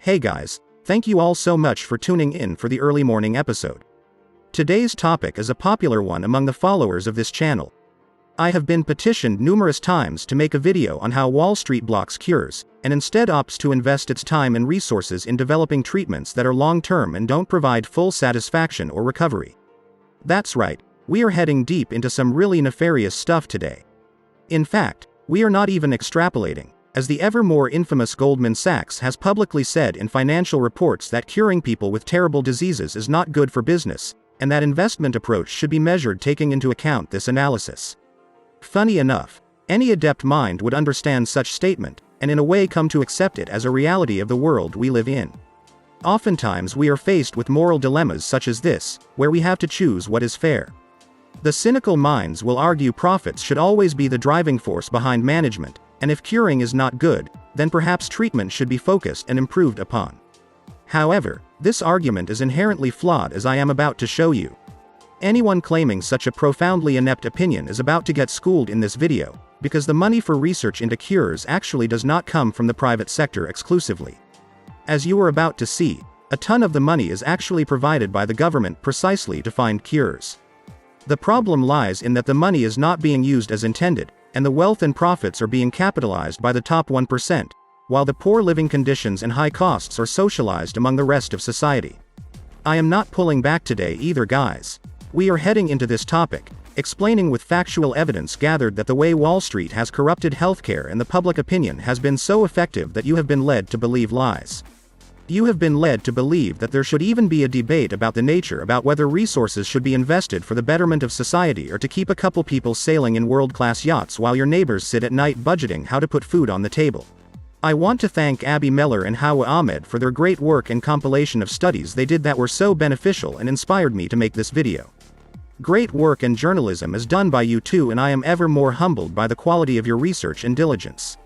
Hey guys, thank you all so much for tuning in for the early morning episode. Today's topic is a popular one among the followers of this channel. I have been petitioned numerous times to make a video on how Wall Street blocks cures, and instead opts to invest its time and resources in developing treatments that are long-term and don't provide full satisfaction or recovery. That's right, we are heading deep into some really nefarious stuff today. In fact, we are not even extrapolating, as the ever more infamous Goldman Sachs has publicly said in financial reports that curing people with terrible diseases is not good for business, and that investment approach should be measured taking into account this analysis. Funny enough, any adept mind would understand such statement, and in a way come to accept it as a reality of the world we live in. Oftentimes we are faced with moral dilemmas such as this, where we have to choose what is fair. The cynical minds will argue profits should always be the driving force behind management, and if curing is not good, then perhaps treatment should be focused and improved upon. However, this argument is inherently flawed, as I am about to show you. Anyone claiming such a profoundly inept opinion is about to get schooled in this video, because the money for research into cures actually does not come from the private sector exclusively. As you are about to see, a ton of the money is actually provided by the government precisely to find cures. The problem lies in that the money is not being used as intended, and the wealth and profits are being capitalized by the top 1%, while the poor living conditions and high costs are socialized among the rest of society. I am not pulling back today either, guys. We are heading into this topic, explaining with factual evidence gathered that the way Wall Street has corrupted healthcare and the public opinion has been so effective that you have been led to believe lies. You have been led to believe that there should even be a debate about the nature about whether resources should be invested for the betterment of society or to keep a couple people sailing in world-class yachts while your neighbors sit at night budgeting how to put food on the table. I want to thank Abby Miller and Hawa Ahmed for their great work and compilation of studies they did that were so beneficial and inspired me to make this video. Great work and journalism is done by you too, and I am ever more humbled by the quality of your research and diligence.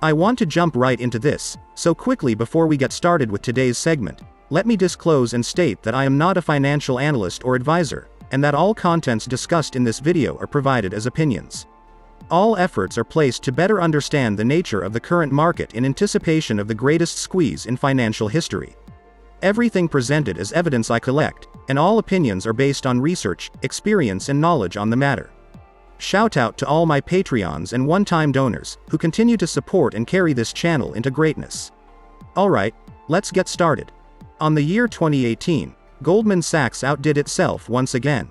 I want to jump right into this, so quickly before we get started with today's segment, let me disclose and state that I am not a financial analyst or advisor, and that all contents discussed in this video are provided as opinions. All efforts are placed to better understand the nature of the current market in anticipation of the greatest squeeze in financial history. Everything presented is evidence I collect, and all opinions are based on research, experience and knowledge on the matter. Shout out to all my Patreons and one-time donors, who continue to support and carry this channel into greatness. Alright, let's get started. On the year 2018, Goldman Sachs outdid itself once again.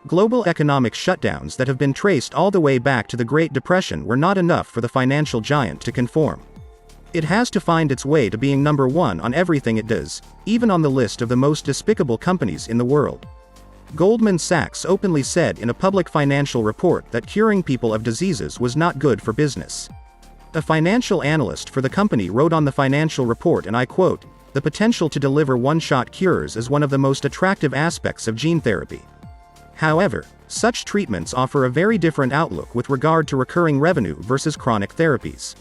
Global economic shutdowns that have been traced all the way back to the Great Depression were not enough for the financial giant to conform. It has to find its way to being number one on everything it does, even on the list of the most despicable companies in the world. Goldman Sachs openly said in a public financial report that curing people of diseases was not good for business. A financial analyst for the company wrote on the financial report, and I quote, "The potential to deliver one-shot cures is one of the most attractive aspects of gene therapy. However, such treatments offer a very different outlook with regard to recurring revenue versus chronic therapies.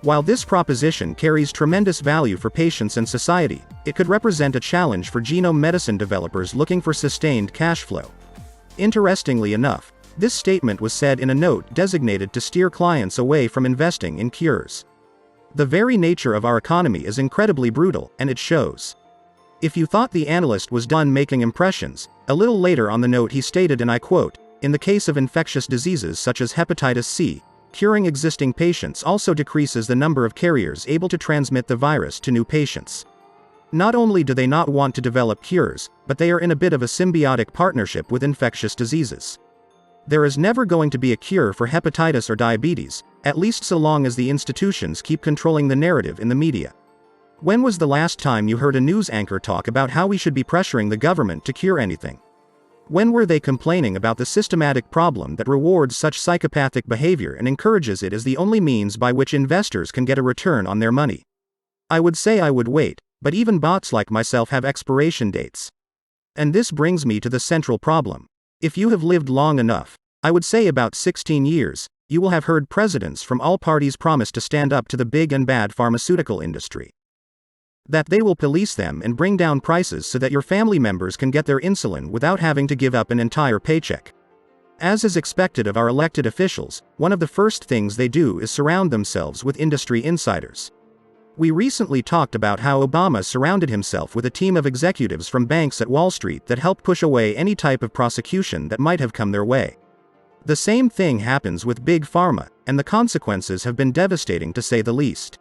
While this proposition carries tremendous value for patients and society, it could represent a challenge for genome medicine developers looking for sustained cash flow." Interestingly enough, this statement was said in a note designated to steer clients away from investing in cures. The very nature of our economy is incredibly brutal, and it shows. If you thought the analyst was done making impressions, a little later on the note he stated, and I quote, "In the case of infectious diseases such as hepatitis C, curing existing patients also decreases the number of carriers able to transmit the virus to new patients. Not only do they not want to develop cures, but they are in a bit of a symbiotic partnership with infectious diseases. There is never going to be a cure for hepatitis or diabetes, at least so long as the institutions keep controlling the narrative in the media. When was the last time you heard a news anchor talk about how we should be pressuring the government to cure anything? When were they complaining about the systematic problem that rewards such psychopathic behavior and encourages it as the only means by which investors can get a return on their money? I would say I would wait, but even bots like myself have expiration dates. And this brings me to the central problem. If you have lived long enough, I would say about 16 years, you will have heard presidents from all parties promise to stand up to the big and bad pharmaceutical industry. That they will police them and bring down prices so that your family members can get their insulin without having to give up an entire paycheck. As is expected of our elected officials, one of the first things they do is surround themselves with industry insiders. We recently talked about how Obama surrounded himself with a team of executives from banks at Wall Street that helped push away any type of prosecution that might have come their way. The same thing happens with Big Pharma, and the consequences have been devastating to say the least.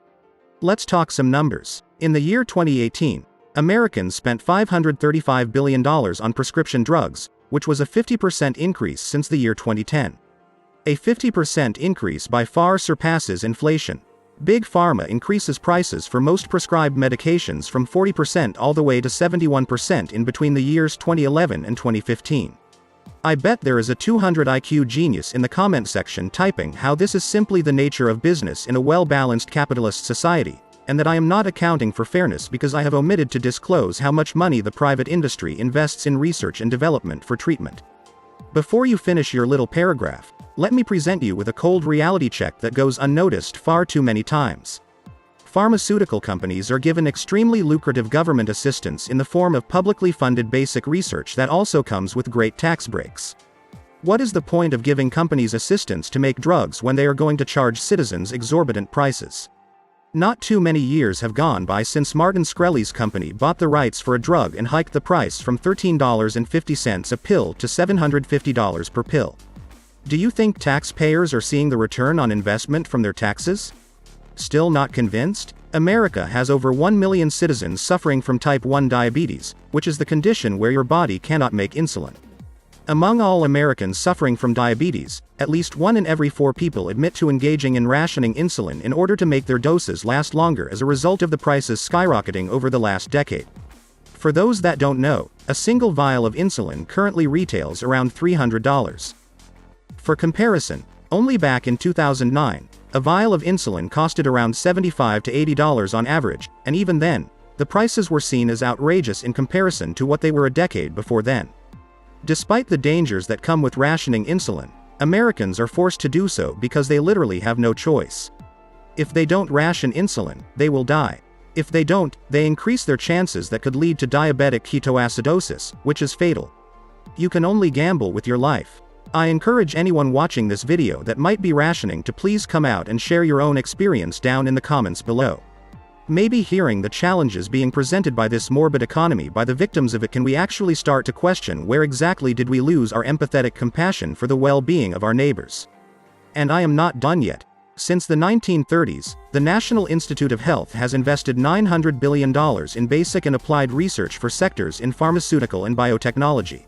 Let's talk some numbers. In the year 2018, Americans spent $535 billion on prescription drugs, which was a 50% increase since the year 2010. A 50% increase by far surpasses inflation. Big Pharma increases prices for most prescribed medications from 40% all the way to 71% in between the years 2011 and 2015. I bet there is a 200 IQ genius in the comment section typing how this is simply the nature of business in a well-balanced capitalist society, and that I am not accounting for fairness because I have omitted to disclose how much money the private industry invests in research and development for treatment. Before you finish your little paragraph, let me present you with a cold reality check that goes unnoticed far too many times. Pharmaceutical companies are given extremely lucrative government assistance in the form of publicly funded basic research that also comes with great tax breaks. What is the point of giving companies assistance to make drugs when they are going to charge citizens exorbitant prices? Not too many years have gone by since Martin Shkreli's company bought the rights for a drug and hiked the price from $13.50 a pill to $750 per pill. Do you think taxpayers are seeing the return on investment from their taxes? Still not convinced? America has over 1 million citizens suffering from type 1 diabetes, which is the condition where your body cannot make insulin. Among all Americans suffering from diabetes, at least 1 in every 4 people admit to engaging in rationing insulin in order to make their doses last longer as a result of the prices skyrocketing over the last decade. For those that don't know, a single vial of insulin currently retails around $300. For comparison, only back in 2009, a vial of insulin costed around $75 to $80 on average, and even then, the prices were seen as outrageous in comparison to what they were a decade before then. Despite the dangers that come with rationing insulin, Americans are forced to do so because they literally have no choice. If they don't ration insulin, they will die. If they don't, they increase their chances that could lead to diabetic ketoacidosis, which is fatal. You can only gamble with your life. I encourage anyone watching this video that might be rationing to please come out and share your own experience down in the comments below. Maybe hearing the challenges being presented by this morbid economy by the victims of it can we actually start to question where exactly did we lose our empathetic compassion for the well-being of our neighbors. And I am not done yet. Since the 1930s, the National Institute of Health has invested $900 billion in basic and applied research for sectors in pharmaceutical and biotechnology.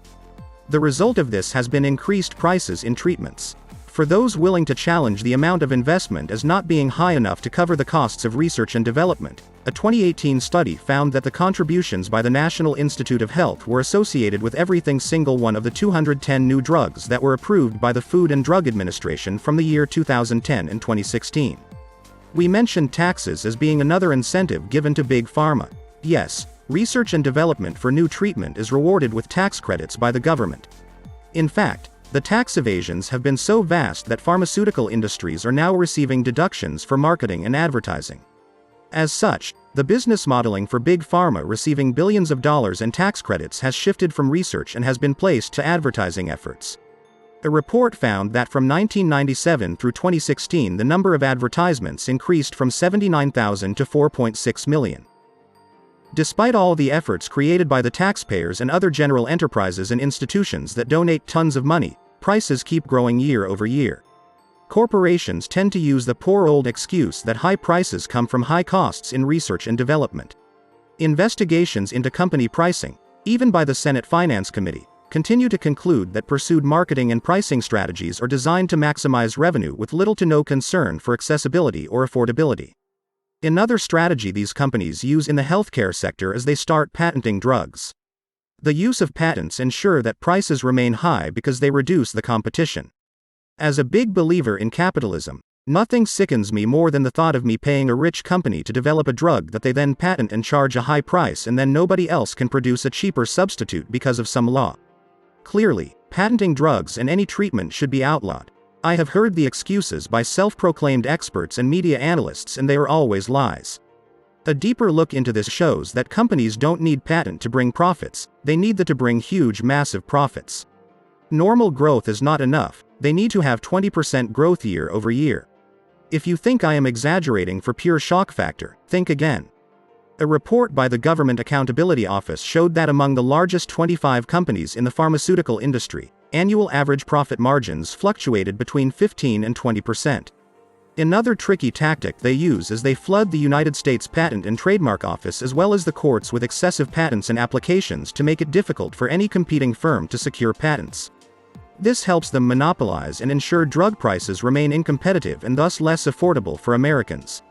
The result of this has been increased prices in treatments. For those willing to challenge the amount of investment as not being high enough to cover the costs of research and development, a 2018 study found that the contributions by the National Institute of Health were associated with every single one of the 210 new drugs that were approved by the Food and Drug Administration from the year 2010 and 2016. We mentioned taxes as being another incentive given to Big Pharma. Yes, research and development for new treatment is rewarded with tax credits by the government. In fact, the tax evasions have been so vast that pharmaceutical industries are now receiving deductions for marketing and advertising. As such, the business modeling for Big Pharma receiving billions of dollars in tax credits has shifted from research and has been placed to advertising efforts. A report found that from 1997 through 2016 the number of advertisements increased from 79,000 to 4.6 million. Despite all the efforts created by the taxpayers and other general enterprises and institutions that donate tons of money, prices keep growing year over year. Corporations tend to use the poor old excuse that high prices come from high costs in research and development. Investigations into company pricing, even by the Senate Finance Committee, continue to conclude that pursued marketing and pricing strategies are designed to maximize revenue with little to no concern for accessibility or affordability. Another strategy these companies use in the healthcare sector is they start patenting drugs. The use of patents ensure that prices remain high because they reduce the competition. As a big believer in capitalism, nothing sickens me more than the thought of me paying a rich company to develop a drug that they then patent and charge a high price and then nobody else can produce a cheaper substitute because of some law. Clearly, patenting drugs and any treatment should be outlawed. I have heard the excuses by self-proclaimed experts and media analysts and they are always lies. A deeper look into this shows that companies don't need patent to bring profits, they need that to bring huge massive profits. Normal growth is not enough, they need to have 20% growth year over year. If you think I am exaggerating for pure shock factor, think again. A report by the Government Accountability Office showed that among the largest 25 companies in the pharmaceutical industry, annual average profit margins fluctuated between 15 and 20%. Another tricky tactic they use is they flood the United States Patent and Trademark Office as well as the courts with excessive patents and applications to make it difficult for any competing firm to secure patents. This helps them monopolize and ensure drug prices remain uncompetitive and thus less affordable for Americans.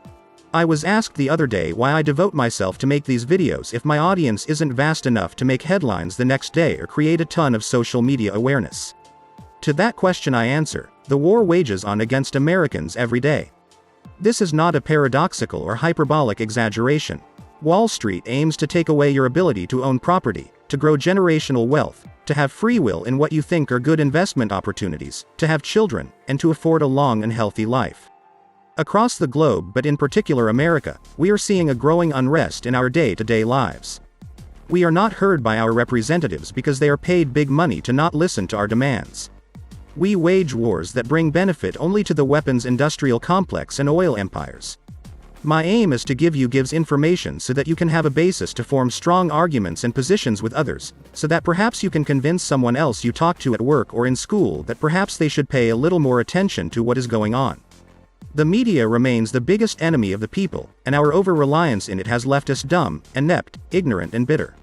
I was asked the other day why I devote myself to make these videos if my audience isn't vast enough to make headlines the next day or create a ton of social media awareness. To that question I answer, the war wages on against Americans every day. This is not a paradoxical or hyperbolic exaggeration. Wall Street aims to take away your ability to own property, to grow generational wealth, to have free will in what you think are good investment opportunities, to have children, and to afford a long and healthy life. Across the globe, but in particular America, we are seeing a growing unrest in our day-to-day lives. We are not heard by our representatives because they are paid big money to not listen to our demands. We wage wars that bring benefit only to the weapons industrial complex and oil empires. My aim is to give you information so that you can have a basis to form strong arguments and positions with others, so that perhaps you can convince someone else you talk to at work or in school that perhaps they should pay a little more attention to what is going on. The media remains the biggest enemy of the people, and our over-reliance in it has left us dumb, inept, ignorant and bitter.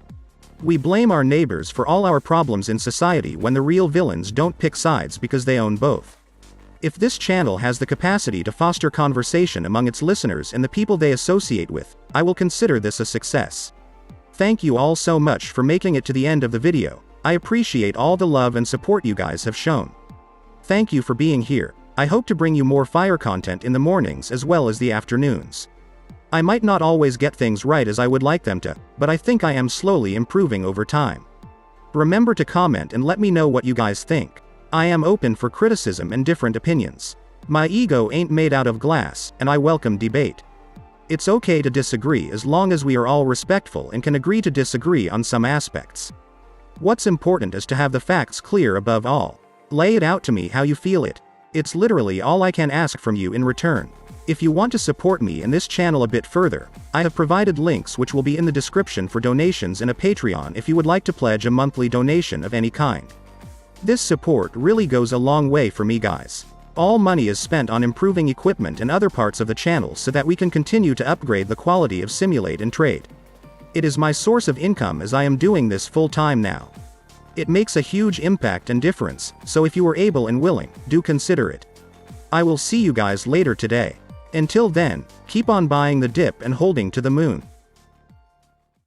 We blame our neighbors for all our problems in society when the real villains don't pick sides because they own both. If this channel has the capacity to foster conversation among its listeners and the people they associate with, I will consider this a success. Thank you all so much for making it to the end of the video. I appreciate all the love and support you guys have shown. Thank you for being here. I hope to bring you more fire content in the mornings as well as the afternoons. I might not always get things right as I would like them to, but I think I am slowly improving over time. Remember to comment and let me know what you guys think. I am open for criticism and different opinions. My ego ain't made out of glass, and I welcome debate. It's okay to disagree as long as we are all respectful and can agree to disagree on some aspects. What's important is to have the facts clear above all. Lay it out to me how you feel it. It's literally all I can ask from you in return. If you want to support me and this channel a bit further, I have provided links which will be in the description for donations and a Patreon if you would like to pledge a monthly donation of any kind. This support really goes a long way for me guys. All money is spent on improving equipment and other parts of the channel so that we can continue to upgrade the quality of Simulate and Trade. It is my source of income as I am doing this full time now. It makes a huge impact and difference, so if you are able and willing, do consider it. I will see you guys later today. Until then, keep on buying the dip and holding to the moon.